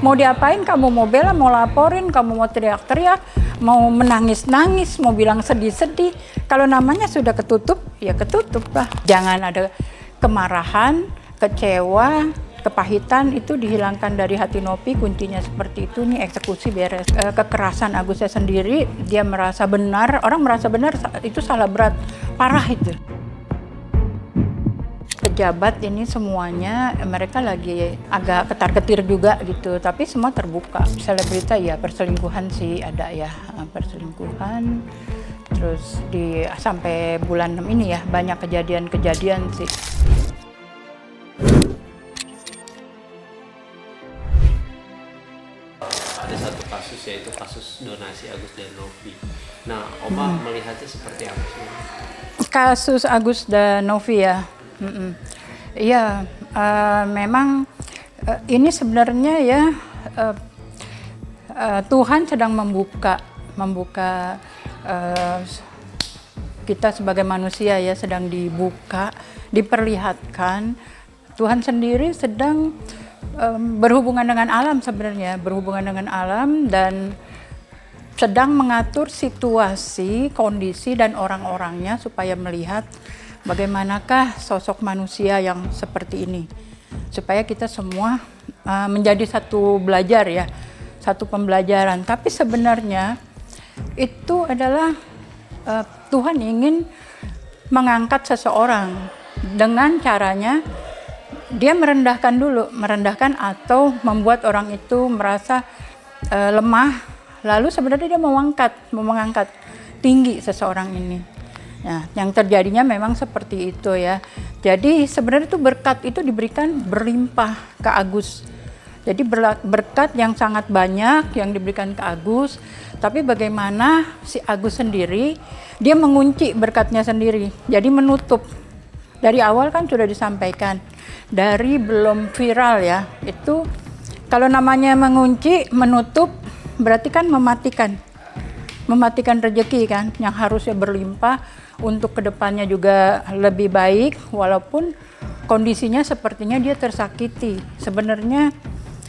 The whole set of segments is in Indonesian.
Mau diapain kamu, mau bela, mau laporin, kamu mau teriak-teriak, mau menangis-nangis, mau bilang sedih-sedih. Kalau namanya sudah ketutup, ya ketutup lah. Jangan ada kemarahan, kecewa, kepahitan, itu dihilangkan dari hati Novi. Kuncinya seperti itu, nih eksekusi beres. Kekerasan Agusnya sendiri, dia merasa benar, orang merasa benar, itu salah berat, parah itu. Pejabat ini semuanya mereka lagi agak ketar-ketir juga gitu, tapi semua terbuka. Selebrita ya perselingkuhan sih ada ya, perselingkuhan. Terus sampai bulan 6 ini ya banyak kejadian-kejadian sih. Ada satu kasus yaitu kasus donasi Agus dan Novi. Nah, Oma melihatnya seperti apa sih? Kasus Agus dan Novi ya. Iya, memang ini sebenarnya ya Tuhan sedang membuka kita sebagai manusia ya, sedang dibuka, diperlihatkan. Tuhan sendiri sedang berhubungan dengan alam sebenarnya, berhubungan dengan alam dan sedang mengatur situasi, kondisi dan orang-orangnya supaya melihat bagaimanakah sosok manusia yang seperti ini, supaya kita semua menjadi satu belajar ya, satu pembelajaran. Tapi sebenarnya itu adalah Tuhan ingin mengangkat seseorang dengan caranya dia merendahkan dulu, merendahkan atau membuat orang itu merasa lemah, lalu sebenarnya dia mau mengangkat tinggi seseorang ini. Nah, yang terjadinya memang seperti itu ya. Jadi sebenarnya itu berkat itu diberikan berlimpah ke Agus. Jadi berkat yang sangat banyak yang diberikan ke Agus. Tapi bagaimana si Agus sendiri, dia mengunci berkatnya sendiri. Jadi menutup. Dari awal kan sudah disampaikan. Dari belum viral ya. Itu kalau namanya mengunci, menutup, berarti kan mematikan. Mematikan rezeki kan, yang harusnya berlimpah untuk kedepannya juga lebih baik, walaupun kondisinya sepertinya dia tersakiti. Sebenarnya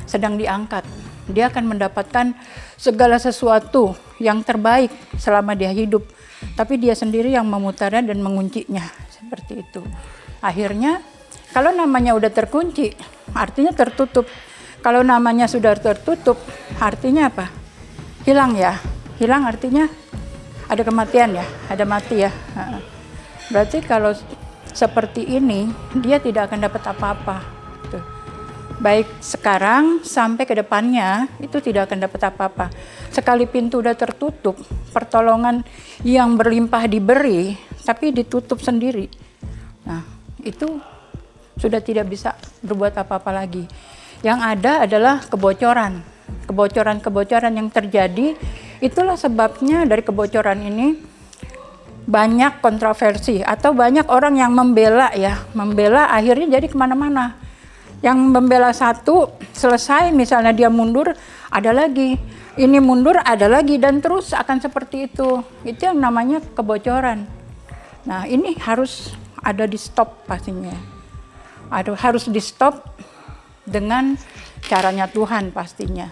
sedang diangkat, dia akan mendapatkan segala sesuatu yang terbaik selama dia hidup, tapi dia sendiri yang memutarnya dan menguncinya, seperti itu. Akhirnya kalau namanya udah terkunci, artinya tertutup. Kalau namanya sudah tertutup, artinya apa? Hilang ya. Hilang artinya ada kematian ya, ada mati ya. Berarti kalau seperti ini, dia tidak akan dapat apa-apa. Tuh. Baik sekarang sampai ke depannya, itu tidak akan dapat apa-apa. Sekali pintu udah tertutup, pertolongan yang berlimpah diberi, tapi ditutup sendiri. Nah, itu sudah tidak bisa berbuat apa-apa lagi. Yang ada adalah kebocoran. Kebocoran-kebocoran yang terjadi, itulah sebabnya dari kebocoran ini banyak kontroversi atau banyak orang yang membela akhirnya jadi kemana-mana. Yang membela satu selesai, misalnya dia mundur, ada lagi, ini mundur, ada lagi, dan terus akan seperti itu. Itu yang namanya kebocoran. Nah, ini harus ada di stop pastinya. Harus di stop dengan caranya Tuhan pastinya.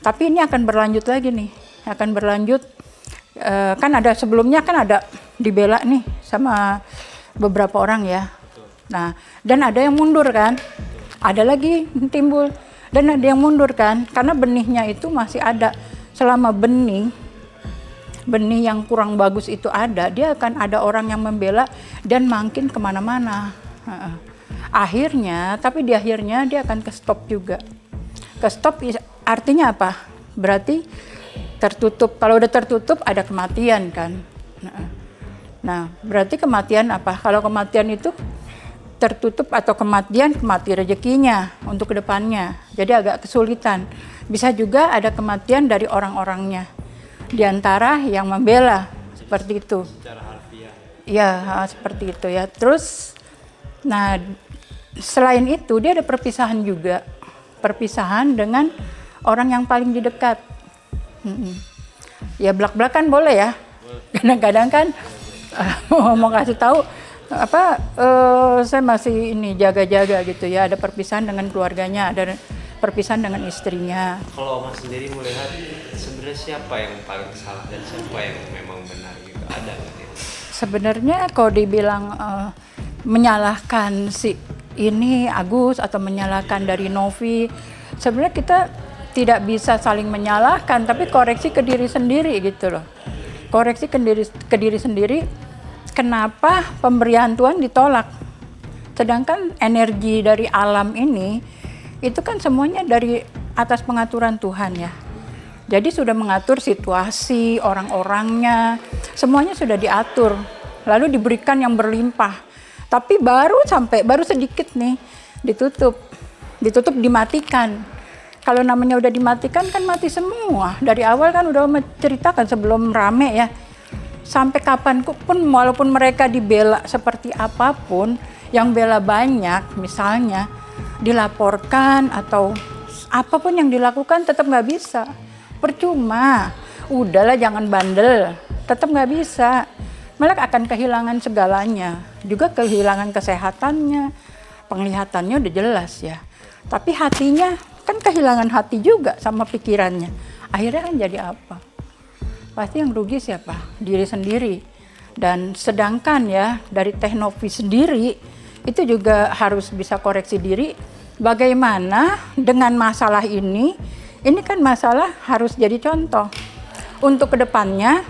Tapi ini akan berlanjut lagi nih, akan berlanjut. Kan ada sebelumnya kan ada dibela nih sama beberapa orang ya. Nah, dan ada yang mundur kan, ada lagi timbul, dan ada yang mundur kan, karena benihnya itu masih ada. Selama benih yang kurang bagus itu ada, dia akan ada orang yang membela dan makin kemana-mana. Akhirnya, tapi di akhirnya dia akan ke stop juga. Ke stop artinya apa? Berarti tertutup. Kalau udah tertutup ada kematian kan. Nah, berarti kematian apa? Kalau kematian itu tertutup atau mati rezekinya untuk kedepannya. Jadi agak kesulitan. Bisa juga ada kematian dari orang-orangnya. Di antara yang membela seperti itu. Secara harfiah. Ya, seperti itu ya. Terus, nah selain itu dia ada perpisahan juga. Perpisahan dengan orang yang paling di dekat. Ya belak-belakan boleh ya. Kadang-kadang kan mau kasih tahu saya masih ini jaga-jaga gitu ya, ada perpisahan dengan keluarganya, ada perpisahan dengan istrinya. Kalau Oma sendiri melihat sebenarnya siapa yang paling salah dan siapa yang memang benar gitu, ada nggak ya? Sebenarnya kalau dibilang menyalahkan si ini Agus atau menyalahkan dari Novi, sebenarnya kita tidak bisa saling menyalahkan, tapi koreksi ke diri sendiri gitu loh. Koreksi ke diri sendiri, kenapa pemberian Tuhan ditolak? Sedangkan energi dari alam ini, itu kan semuanya dari atas pengaturan Tuhan ya. Jadi sudah mengatur situasi, orang-orangnya, semuanya sudah diatur. Lalu diberikan yang berlimpah. Tapi baru sedikit nih, ditutup, dimatikan. Kalau namanya udah dimatikan kan mati semua. Dari awal kan udah menceritakan sebelum rame ya. Sampai kapan pun walaupun mereka dibela seperti apapun, yang bela banyak misalnya dilaporkan atau apapun yang dilakukan tetap nggak bisa. Percuma. Udahlah jangan bandel. Tetap nggak bisa. Malah akan kehilangan segalanya. Juga kehilangan kesehatannya. Penglihatannya udah jelas ya. Tapi hatinya kan kehilangan hati juga sama pikirannya. Akhirnya kan jadi apa? Pasti yang rugi siapa? Diri sendiri. Dan sedangkan ya dari Teh Novi sendiri itu juga harus bisa koreksi diri. Bagaimana dengan masalah ini kan masalah harus jadi contoh. Untuk kedepannya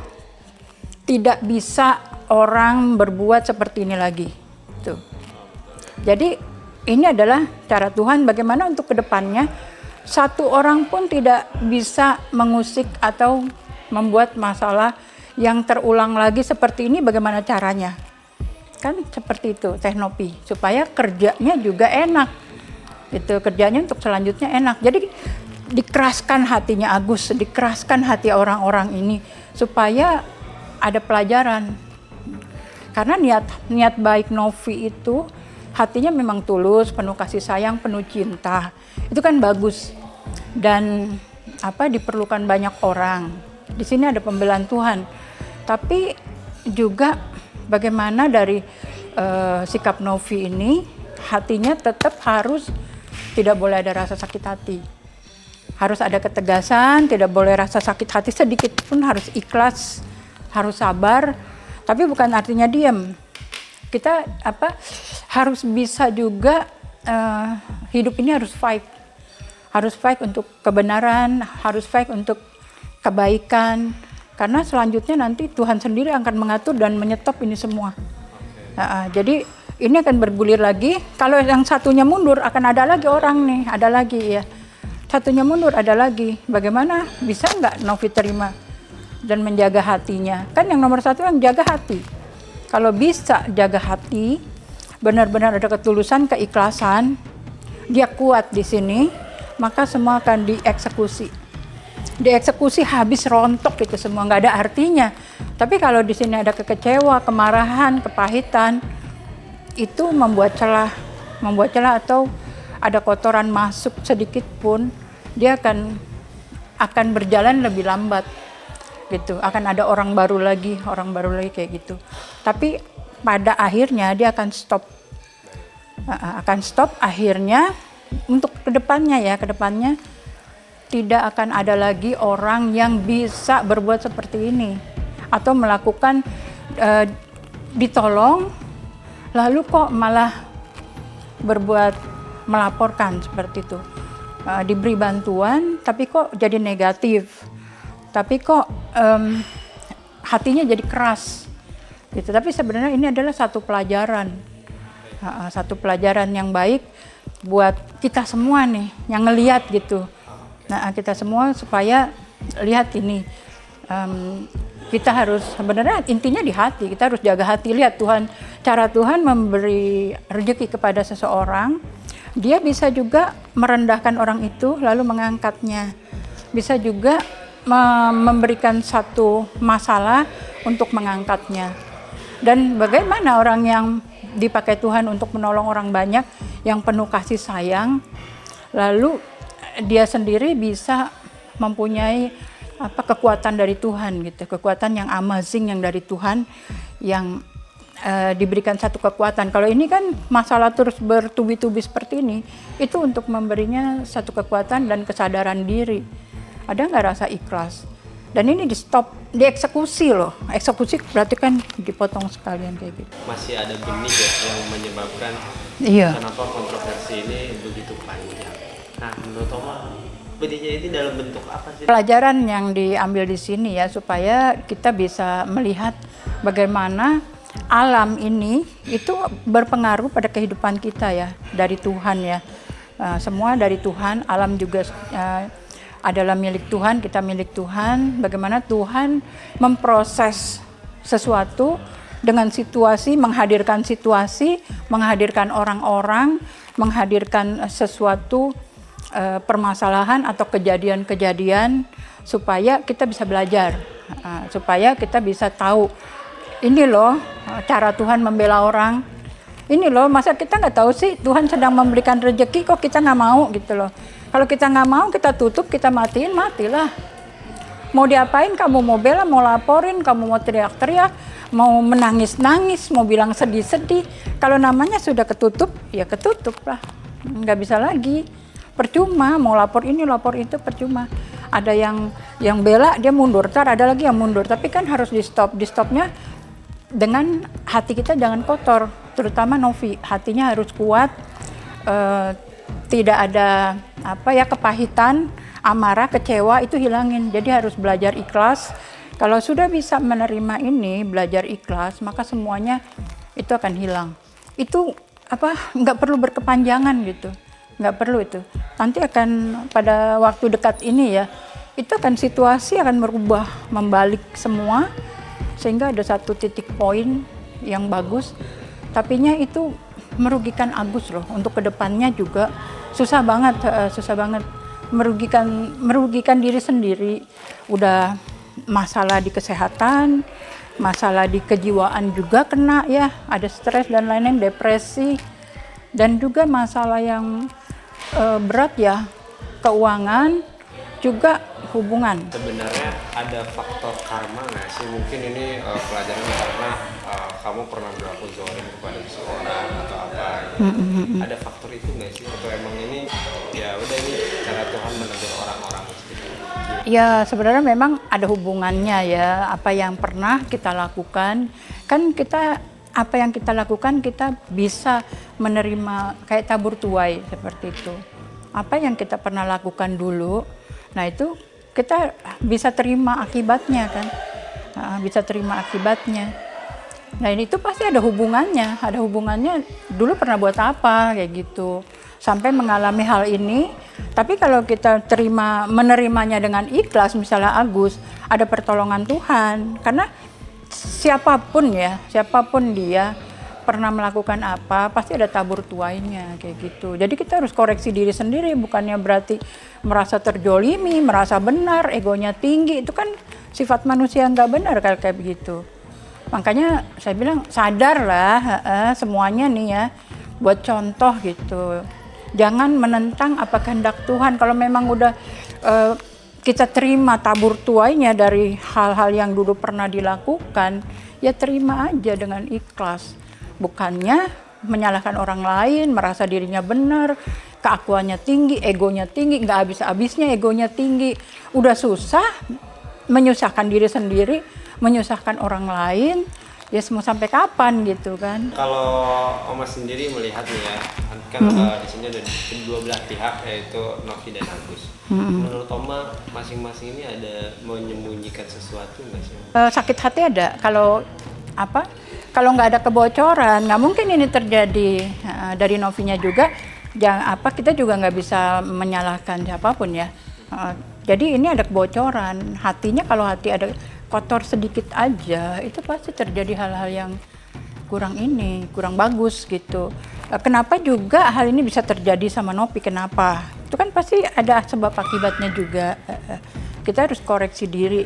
tidak bisa orang berbuat seperti ini lagi. Tuh. Jadi ini adalah cara Tuhan bagaimana untuk kedepannya satu orang pun tidak bisa mengusik atau membuat masalah yang terulang lagi seperti ini. Bagaimana caranya? Kan seperti itu Teh Novi, supaya kerjanya juga enak. Itu kerjanya untuk selanjutnya enak. Jadi dikeraskan hatinya Agus, dikeraskan hati orang-orang ini supaya ada pelajaran. Karena niat baik Novi itu hatinya memang tulus, penuh kasih sayang, penuh cinta. Itu kan bagus. Dan diperlukan banyak orang. Di sini ada pembelaan Tuhan. Tapi juga bagaimana dari sikap Novi ini, hatinya tetap harus tidak boleh ada rasa sakit hati. Harus ada ketegasan, tidak boleh rasa sakit hati sedikit pun, harus ikhlas, harus sabar. Tapi bukan artinya diam. Kita harus bisa juga hidup ini harus fight untuk kebenaran, harus fight untuk kebaikan, karena selanjutnya nanti Tuhan sendiri akan mengatur dan menyetop ini semua. Jadi ini akan bergulir lagi. Kalau yang satunya mundur akan ada lagi orang nih, ada lagi ya. Satunya mundur ada lagi. Bagaimana bisa nggak Novi terima dan menjaga hatinya? Kan yang nomor satu yang jaga hati. Kalau bisa jaga hati, benar-benar ada ketulusan, keikhlasan, dia kuat di sini, maka semua akan dieksekusi. Dieksekusi habis rontok itu semua, nggak ada artinya. Tapi kalau di sini ada kekecewa, kemarahan, kepahitan, itu membuat celah atau ada kotoran masuk sedikit pun, dia akan berjalan lebih lambat. Gitu, akan ada orang baru lagi kayak gitu. Tapi pada akhirnya dia akan stop. Akhirnya untuk kedepannya tidak akan ada lagi orang yang bisa berbuat seperti ini atau melakukan ditolong lalu kok malah berbuat melaporkan seperti itu. Diberi bantuan tapi kok jadi negatif. Tapi kok hatinya jadi keras gitu. Tapi sebenarnya ini adalah satu pelajaran yang baik buat kita semua nih yang ngelihat gitu. Nah, kita semua supaya lihat ini, kita harus sebenarnya intinya di hati. Kita harus jaga hati. Lihat Tuhan, cara Tuhan memberi rezeki kepada seseorang, dia bisa juga merendahkan orang itu lalu mengangkatnya. Bisa juga memberikan satu masalah untuk mengangkatnya. Dan bagaimana orang yang dipakai Tuhan untuk menolong orang banyak, yang penuh kasih sayang, lalu dia sendiri bisa mempunyai kekuatan dari Tuhan gitu, kekuatan yang amazing yang dari Tuhan, yang diberikan satu kekuatan. Kalau ini kan masalah terus bertubi-tubi seperti ini, itu untuk memberinya satu kekuatan dan kesadaran diri. Ada nggak rasa ikhlas? Dan ini di stop, dieksekusi loh. Eksekusi berarti kan dipotong sekalian kayak gitu. Masih ada benih ya yang menyebabkan Iya. kenapa kontroversi ini begitu panjang. Nah, menurut Oma, benihnya ini dalam bentuk apa sih? Pelajaran yang diambil di sini ya, supaya kita bisa melihat bagaimana alam ini itu berpengaruh pada kehidupan kita ya, dari Tuhan ya. Semua dari Tuhan, alam juga adalah milik Tuhan, kita milik Tuhan. Bagaimana Tuhan memproses sesuatu dengan situasi, menghadirkan orang-orang, menghadirkan sesuatu permasalahan atau kejadian-kejadian supaya kita bisa belajar, supaya kita bisa tahu ini loh cara Tuhan membela orang. Ini loh, masa kita nggak tahu sih Tuhan sedang memberikan rezeki kok kita nggak mau gitu loh. Kalau kita nggak mau, kita tutup, kita matiin, matilah. Mau diapain? Kamu mau bela, mau laporin, kamu mau teriak-teriak, mau menangis-nangis, mau bilang sedih-sedih. Kalau namanya sudah ketutup, ya ketutup lah. Nggak bisa lagi. Percuma, mau lapor ini, lapor itu, percuma. Ada yang bela, dia mundur. Ntar ada lagi yang mundur. Tapi kan harus di stop. Di stopnya dengan hati kita jangan kotor, terutama Novi, hatinya harus kuat, tidak ada kepahitan, amarah, kecewa, itu hilangin. Jadi harus belajar ikhlas. Kalau sudah bisa menerima ini, belajar ikhlas, maka semuanya itu akan hilang. Itu nggak perlu berkepanjangan gitu, nggak perlu itu. Nanti akan pada waktu dekat ini ya, itu akan situasi akan berubah, membalik semua. Sehingga ada satu titik poin yang bagus, tapinya itu merugikan Agus loh. Untuk kedepannya juga susah banget, merugikan diri sendiri. Udah masalah di kesehatan, masalah di kejiwaan juga kena ya, ada stres dan lain-lain, depresi, dan juga masalah yang berat ya, keuangan, juga hubungan. Sebenarnya ada faktor karma nggak sih? Mungkin ini pelajaran karena kamu pernah berlaku zolim kepada seseorang atau apa gitu. Ada faktor itu nggak sih? Atau emang ini ya udah ini cara Tuhan menegur orang-orang gitu? Ya sebenarnya memang ada hubungannya ya, apa yang pernah kita lakukan. Kan apa yang kita lakukan kita bisa menerima kayak tabur tuai seperti itu. Apa yang kita pernah lakukan dulu, nah itu kita bisa terima akibatnya kan, bisa terima akibatnya. Nah ini itu pasti ada hubungannya dulu pernah buat apa kayak gitu, sampai mengalami hal ini. Tapi kalau kita menerimanya dengan ikhlas, misalnya Agus, ada pertolongan Tuhan, karena siapapun dia pernah melakukan apa, pasti ada tabur tuainya kayak gitu. Jadi kita harus koreksi diri sendiri, bukannya berarti merasa terjolimi, merasa benar, egonya tinggi. Itu kan sifat manusia nggak benar kayak begitu. Makanya saya bilang sadarlah semuanya nih ya, buat contoh gitu. Jangan menentang apa kehendak Tuhan. Kalau memang udah kita terima tabur tuainya dari hal-hal yang dulu pernah dilakukan, ya terima aja dengan ikhlas. Bukannya menyalahkan orang lain, merasa dirinya benar, keakuannya tinggi, egonya tinggi, nggak habis-habisnya egonya tinggi. Udah susah, menyusahkan diri sendiri, menyusahkan orang lain, ya mau sampai kapan gitu kan. Kalau Oma sendiri melihat nih ya, kan di sini ada kedua belah pihak, yaitu Novi dan Agus. Menurut Oma, masing-masing ini ada menyembunyikan sesuatu nggak sih? Sakit hati ada, kalau nggak ada kebocoran, nggak mungkin ini terjadi. Dari Novinya juga, kita juga nggak bisa menyalahkan siapapun ya. Jadi ini ada kebocoran. Hatinya, kalau hati ada kotor sedikit aja, itu pasti terjadi hal-hal yang kurang bagus gitu. Kenapa juga hal ini bisa terjadi sama Novi? Kenapa? Itu kan pasti ada sebab akibatnya juga. Kita harus koreksi diri.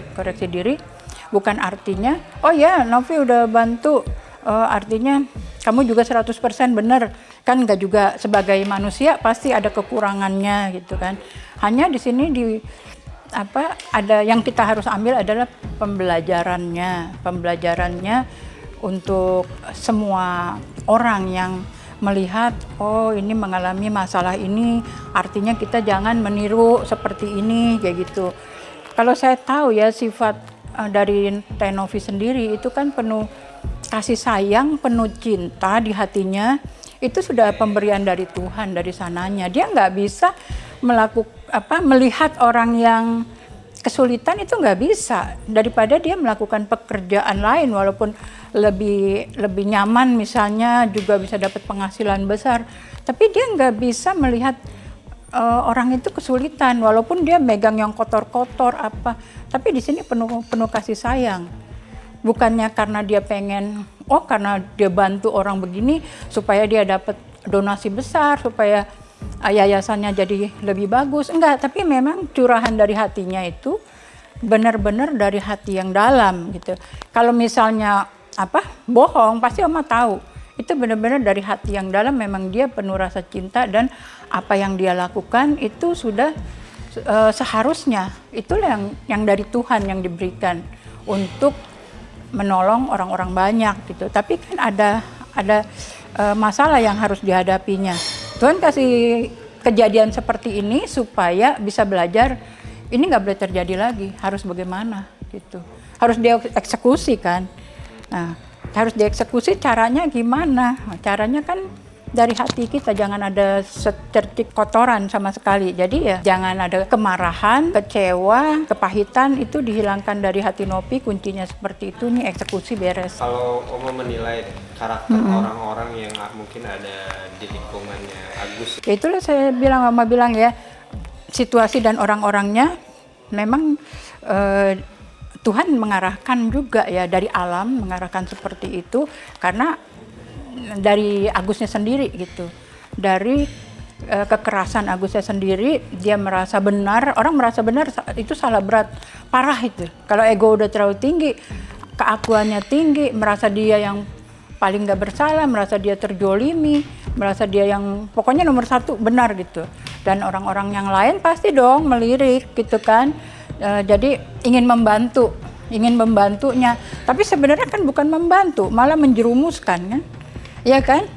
Bukan artinya, oh ya Novi udah bantu, artinya kamu juga 100% benar. Kan enggak juga, sebagai manusia pasti ada kekurangannya gitu kan. Hanya di sini ada yang kita harus ambil adalah pembelajarannya. untuk semua orang yang melihat, oh ini mengalami masalah ini, artinya kita jangan meniru seperti ini, kayak gitu. Kalau saya tahu ya sifat dari Teh Novi sendiri itu kan penuh kasih sayang, penuh cinta di hatinya, itu sudah pemberian dari Tuhan, dari sananya. Dia nggak bisa melihat orang yang kesulitan, itu nggak bisa, daripada dia melakukan pekerjaan lain walaupun lebih nyaman, misalnya juga bisa dapat penghasilan besar, tapi dia nggak bisa melihat orang itu kesulitan walaupun dia megang yang kotor-kotor apa, tapi di sini penuh kasih sayang. Bukannya karena dia pengen, karena dia bantu orang begini supaya dia dapat donasi besar, supaya yayasannya jadi lebih bagus, enggak, tapi memang curahan dari hatinya itu benar-benar dari hati yang dalam gitu. Kalau misalnya bohong, pasti Oma tahu itu benar-benar dari hati yang dalam, memang dia penuh rasa cinta, dan apa yang dia lakukan itu sudah seharusnya itulah yang dari Tuhan yang diberikan untuk menolong orang-orang banyak gitu. Tapi kan ada masalah yang harus dihadapinya. Tuhan kasih kejadian seperti ini supaya bisa belajar, ini nggak boleh terjadi lagi, harus bagaimana gitu. Harus dieksekusi kan. Nah, harus dieksekusi, caranya gimana? Caranya kan dari hati kita, jangan ada secercik kotoran sama sekali. Jadi ya jangan ada kemarahan, kecewa, kepahitan, itu dihilangkan dari hati Novi. Kuncinya seperti itu nih, eksekusi beres. Kalau Oma menilai karakter orang-orang yang mungkin ada di lingkungannya Agus, Ya itulah saya bilang, Oma bilang ya, situasi dan orang-orangnya memang Tuhan mengarahkan juga ya, dari alam mengarahkan seperti itu, karena dari Agusnya sendiri gitu, dari kekerasan Agusnya sendiri, dia merasa benar, orang merasa benar, itu salah berat, parah itu. Kalau ego udah terlalu tinggi, keakuannya tinggi, merasa dia yang paling gak bersalah, merasa dia terjolimi, merasa dia yang pokoknya nomor satu benar gitu. Dan orang-orang yang lain pasti dong melirik gitu kan. Jadi ingin membantunya, tapi sebenarnya kan bukan membantu, malah menjerumuskan kan, ya kan?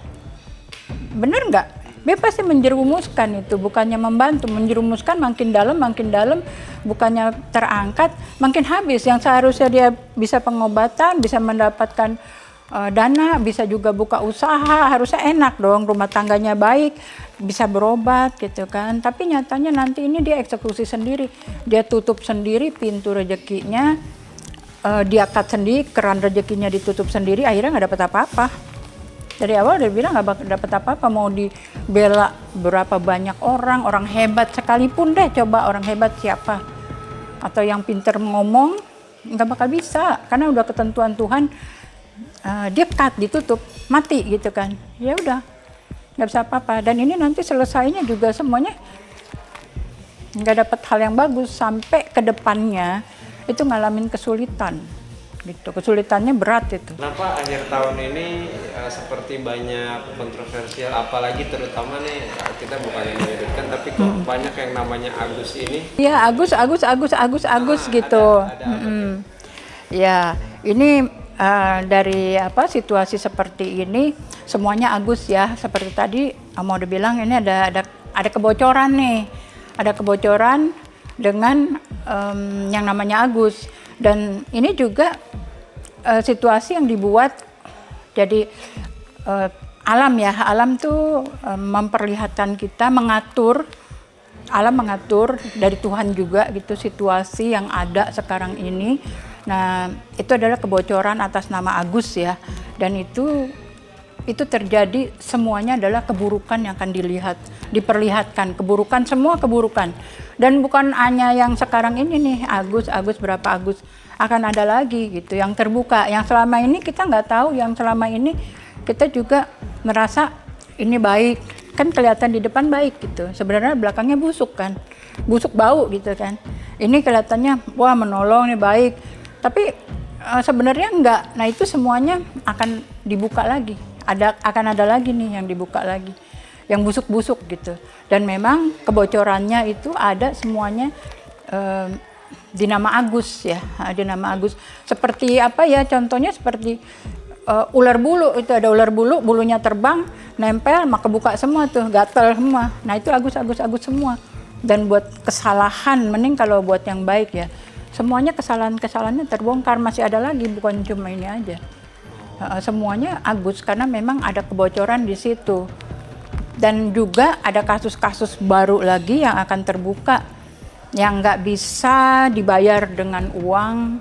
Bener nggak? Dia pasti menjerumuskan itu, bukannya membantu, menjerumuskan, makin dalam, bukannya terangkat, makin habis. Yang seharusnya dia bisa pengobatan, bisa mendapatkan dana, bisa juga buka usaha, harusnya enak dong, rumah tangganya baik, bisa berobat gitu kan. Tapi nyatanya nanti ini dia eksekusi sendiri, dia tutup sendiri pintu rezekinya, dia cut sendiri, keran rezekinya ditutup sendiri, akhirnya nggak dapat apa-apa. Dari awal dia bilang nggak dapat apa-apa, mau dibela berapa banyak orang hebat sekalipun deh, coba orang hebat siapa, atau yang pinter ngomong, nggak bakal bisa, karena udah ketentuan Tuhan. Dia cut, ditutup, mati gitu kan, ya udah nggak bisa apa-apa. Dan ini nanti selesainya juga semuanya nggak dapat hal yang bagus, sampai ke depannya itu ngalamin kesulitan gitu, kesulitannya berat itu. Kenapa akhir tahun ini seperti banyak kontroversial, apalagi terutama nih, kita bukannya menyebutkan, tapi kok banyak yang namanya Agus ini? Iya, Agus gitu. Ya, ini dari situasi seperti ini semuanya Agus ya, seperti tadi mau dibilang, ini ada kebocoran nih, ada kebocoran dengan yang namanya Agus. Dan ini juga situasi yang dibuat, jadi alam tuh memperlihatkan kita, alam mengatur dari Tuhan juga gitu, situasi yang ada sekarang ini. Nah, itu adalah kebocoran atas nama Agus ya, dan itu terjadi, semuanya adalah keburukan yang akan diperlihatkan, keburukan, semua keburukan. Dan bukan hanya yang sekarang ini nih, Agus berapa Agus, akan ada lagi gitu yang terbuka, yang selama ini kita nggak tahu, yang selama ini kita juga merasa ini baik, kan kelihatan di depan baik gitu, sebenarnya belakangnya busuk kan, busuk bau gitu kan. Ini kelihatannya wah menolong nih baik, tapi sebenarnya enggak. Nah, itu semuanya akan dibuka lagi, akan ada lagi nih yang dibuka lagi, yang busuk-busuk gitu. Dan memang kebocorannya itu ada semuanya di nama Agus ya, di nama Agus. Seperti apa ya, contohnya seperti ular bulu, itu ada ular bulu, bulunya terbang, nempel, maka buka semua tuh, gatel semua. Nah itu agus semua. Dan buat kesalahan, mending kalau buat yang baik ya, semuanya kesalahannya terbongkar, masih ada lagi, bukan cuma ini aja. Semuanya agus karena memang ada kebocoran di situ. Dan juga ada kasus-kasus baru lagi yang akan terbuka, yang nggak bisa dibayar dengan uang,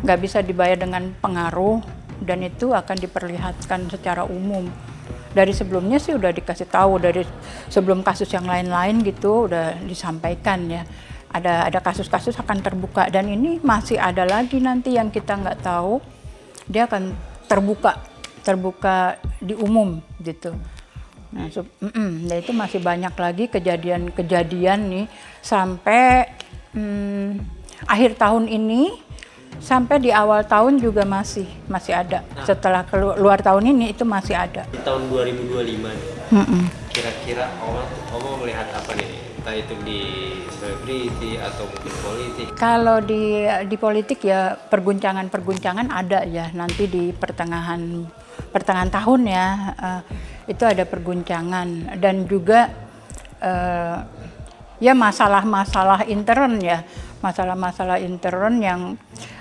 nggak bisa dibayar dengan pengaruh, dan itu akan diperlihatkan secara umum. Dari sebelumnya sih udah dikasih tahu, dari sebelum kasus yang lain-lain gitu udah disampaikan ya. Ada kasus-kasus akan terbuka, dan ini masih ada lagi nanti yang kita nggak tahu, dia akan terbuka di umum gitu. Nah, itu masih banyak lagi kejadian nih sampai akhir tahun ini, sampai di awal tahun juga masih ada. Nah, setelah keluar tahun ini itu masih ada. Di tahun 2025 nih, kira-kira Oma melihat apa nih? Entah itu di selebriti atau mungkin politik. Kalau di politik ya perguncangan ada ya, nanti di pertengahan tahun ya. Itu ada perguncangan, dan juga ya masalah-masalah intern ya, masalah-masalah intern yang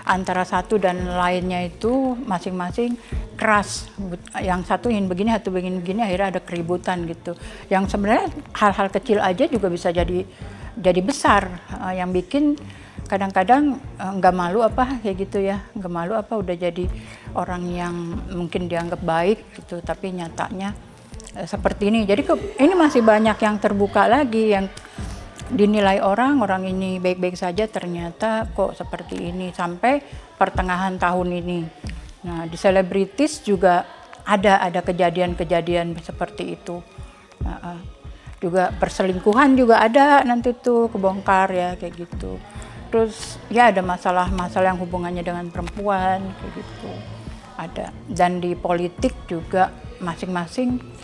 antara satu dan lainnya itu masing-masing keras. Yang satu ingin begini, satu ingin begini, akhirnya ada keributan gitu. Yang sebenarnya hal-hal kecil aja juga bisa jadi besar, yang bikin kadang-kadang nggak malu apa kayak gitu ya, nggak malu apa udah jadi orang yang mungkin dianggap baik gitu, tapi nyatanya seperti ini. Jadi ini masih banyak yang terbuka lagi, yang dinilai orang ini baik-baik saja, ternyata kok seperti ini sampai pertengahan tahun ini. Nah, di selebritis juga ada kejadian-kejadian seperti itu. Juga perselingkuhan juga ada, nanti tuh kebongkar ya kayak gitu. Terus ya ada masalah-masalah yang hubungannya dengan perempuan kayak gitu. Ada. Dan di politik juga masing-masing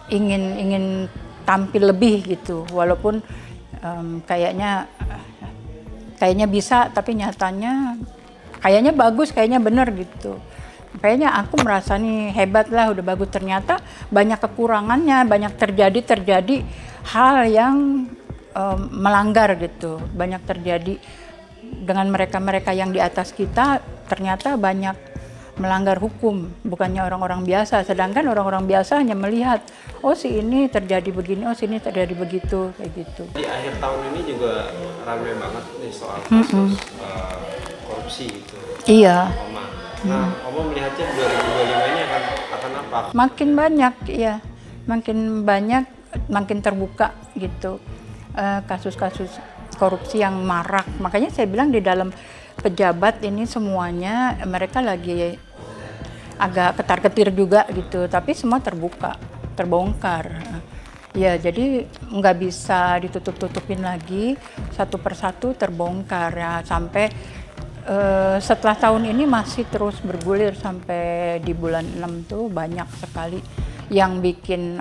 ingin tampil lebih gitu, walaupun kayaknya bisa, tapi nyatanya kayaknya bagus, kayaknya bener gitu. Kayaknya aku merasa nih hebat lah, udah bagus, ternyata banyak kekurangannya, banyak terjadi hal yang melanggar gitu, banyak terjadi dengan mereka yang di atas kita, ternyata banyak melanggar hukum, bukannya orang-orang biasa. Sedangkan orang-orang biasa hanya melihat, oh si ini terjadi begini, oh si ini terjadi begitu, kayak gitu. Di akhir tahun ini juga ramai banget nih soal kasus korupsi gitu. Iya. Oma. Nah, Oma melihatnya 2025 ini akan apa? Makin banyak, ya, makin terbuka gitu kasus-kasus korupsi yang marak. Makanya saya bilang di dalam pejabat ini semuanya mereka lagi agak ketar-ketir juga gitu, tapi semua terbongkar. Ya, jadi nggak bisa ditutup-tutupin lagi, satu persatu terbongkar ya, sampai setelah tahun ini masih terus bergulir sampai di bulan 6 tuh banyak sekali yang bikin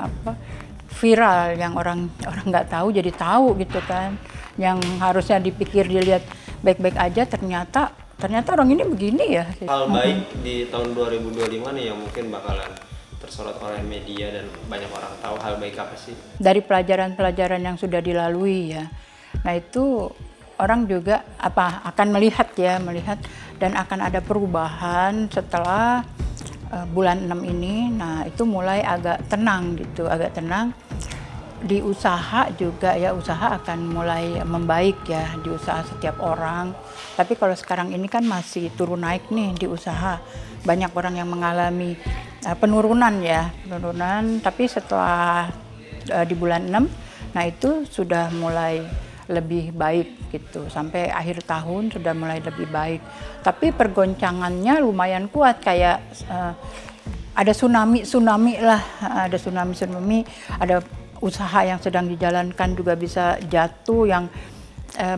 viral, yang orang nggak tahu jadi tahu gitu kan, yang harusnya dipikir dilihat baik-baik aja, ternyata orang ini begini ya. Hal baik di tahun 2025 nih yang mungkin bakalan tersorot oleh media dan banyak orang tahu, hal baik apa sih? Dari pelajaran-pelajaran yang sudah dilalui ya. Nah itu orang juga akan melihat dan akan ada perubahan setelah bulan 6 ini. Nah itu mulai agak tenang gitu, di usaha juga ya, usaha akan mulai membaik ya di usaha setiap orang. Tapi kalau sekarang ini kan masih turun naik nih di usaha, banyak orang yang mengalami penurunan, tapi setelah di bulan 6, nah itu sudah mulai lebih baik gitu, sampai akhir tahun sudah mulai lebih baik. Tapi pergoncangannya lumayan kuat, kayak ada tsunami lah, ada tsunami, ada usaha yang sedang dijalankan juga bisa jatuh, yang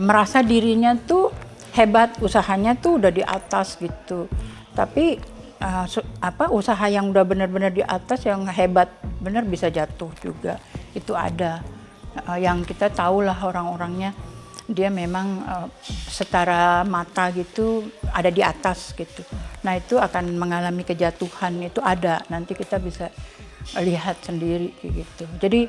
merasa dirinya tuh hebat, usahanya tuh udah di atas gitu, tapi usaha yang udah benar-benar di atas, yang hebat benar, bisa jatuh juga. Itu ada yang kita tahu lah orang-orangnya. dia memang setara mata gitu ada di atas gitu. Nah itu akan mengalami kejatuhan, itu ada, nanti kita bisa lihat sendiri kayak gitu. Jadi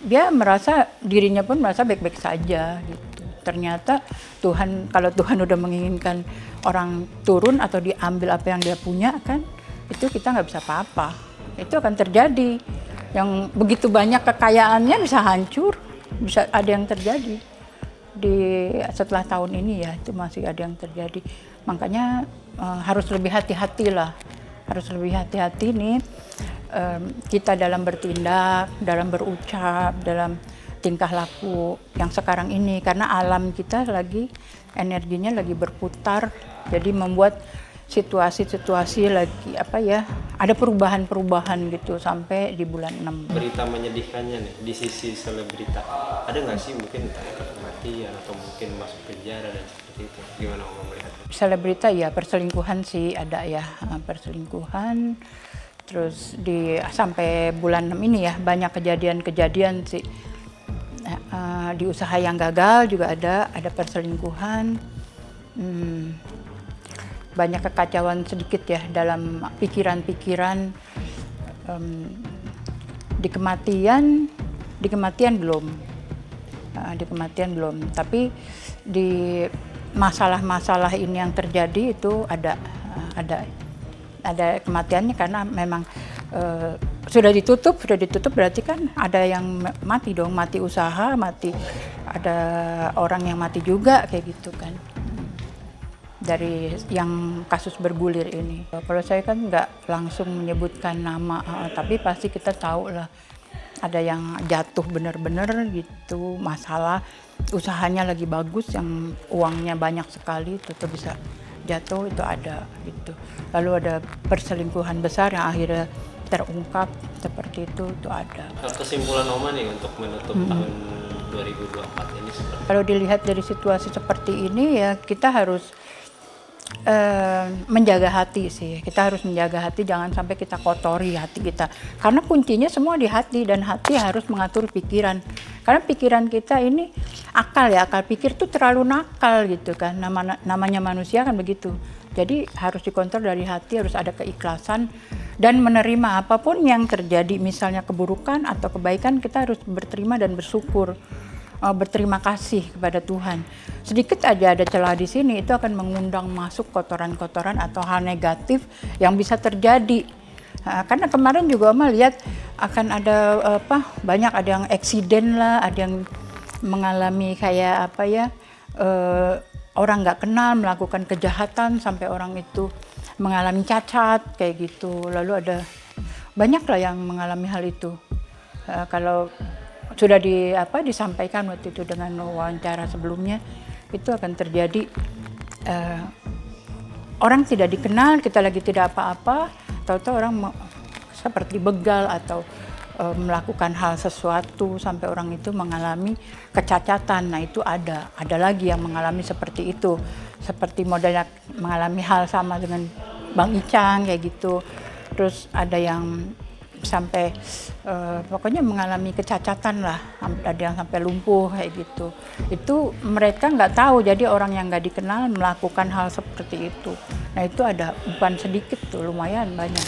dia merasa dirinya pun merasa baik-baik saja gitu. Ternyata Tuhan, kalau Tuhan udah menginginkan orang turun atau diambil apa yang dia punya kan, itu kita nggak bisa apa-apa. Itu akan terjadi. Yang begitu banyak kekayaannya bisa hancur, bisa ada yang terjadi. Setelah tahun ini ya, itu masih ada yang terjadi. Makanya harus lebih hati-hati lah. Harus lebih hati-hati nih kita dalam bertindak, dalam berucap, dalam tingkah laku yang sekarang ini, karena alam kita lagi energinya lagi berputar, jadi membuat situasi-situasi lagi ada perubahan-perubahan gitu sampai di bulan 6. Berita menyedihkannya nih di sisi selebrita, ada nggak sih mungkin kematian atau mungkin masuk penjara dan seperti itu, gimana Om melihat? Selebrita ya perselingkuhan sih ada ya, perselingkuhan, terus sampai bulan 6 ini ya banyak kejadian-kejadian sih. Di usaha yang gagal juga ada perselingkuhan, banyak kekacauan sedikit ya dalam pikiran-pikiran. Di kematian belum, tapi di masalah-masalah ini yang terjadi itu ada kematiannya karena memang sudah ditutup berarti kan ada yang mati dong, mati usaha, ada orang yang mati juga kayak gitu kan, dari yang kasus bergulir ini. Kalau saya kan nggak langsung menyebutkan nama, tapi pasti kita tahu lah ada yang jatuh benar-benar gitu, masalah usahanya lagi bagus, yang uangnya banyak sekali tetap bisa jatuh, itu ada gitu. Lalu ada perselingkuhan besar yang akhirnya terungkap seperti itu ada. Kesimpulan Oma nih untuk menutup tahun 2024 ini seperti? Kalau dilihat dari situasi seperti ini ya kita harus menjaga hati sih. Kita harus menjaga hati, jangan sampai kita kotori hati kita. Karena kuncinya semua di hati, dan hati harus mengatur pikiran. Karena pikiran kita ini akal pikir tuh terlalu nakal gitu kan. Namanya manusia kan begitu. Jadi harus dikontrol dari hati, harus ada keikhlasan dan menerima apapun yang terjadi, misalnya keburukan atau kebaikan, kita harus berterima dan bersyukur. Berterima kasih kepada Tuhan. Sedikit aja ada celah di sini, itu akan mengundang masuk kotoran-kotoran atau hal negatif yang bisa terjadi. Karena kemarin juga Oma lihat akan ada banyak ada yang eksiden lah, ada yang mengalami kayak orang nggak kenal melakukan kejahatan sampai orang itu mengalami cacat kayak gitu. Lalu ada banyak lah yang mengalami hal itu. Kalau sudah disampaikan waktu itu dengan wawancara sebelumnya, itu akan terjadi orang tidak dikenal, kita lagi tidak apa-apa, tahu-tahu orang seperti begal atau melakukan hal sesuatu sampai orang itu mengalami kecacatan. Nah itu ada lagi yang mengalami seperti itu, seperti modelnya mengalami hal sama dengan Bang Icang kayak gitu. Terus ada yang sampai pokoknya mengalami kecacatan lah, ada yang sampai lumpuh kayak gitu. Itu mereka nggak tahu, jadi orang yang nggak dikenal melakukan hal seperti itu. Nah itu ada bukan sedikit tuh, lumayan banyak.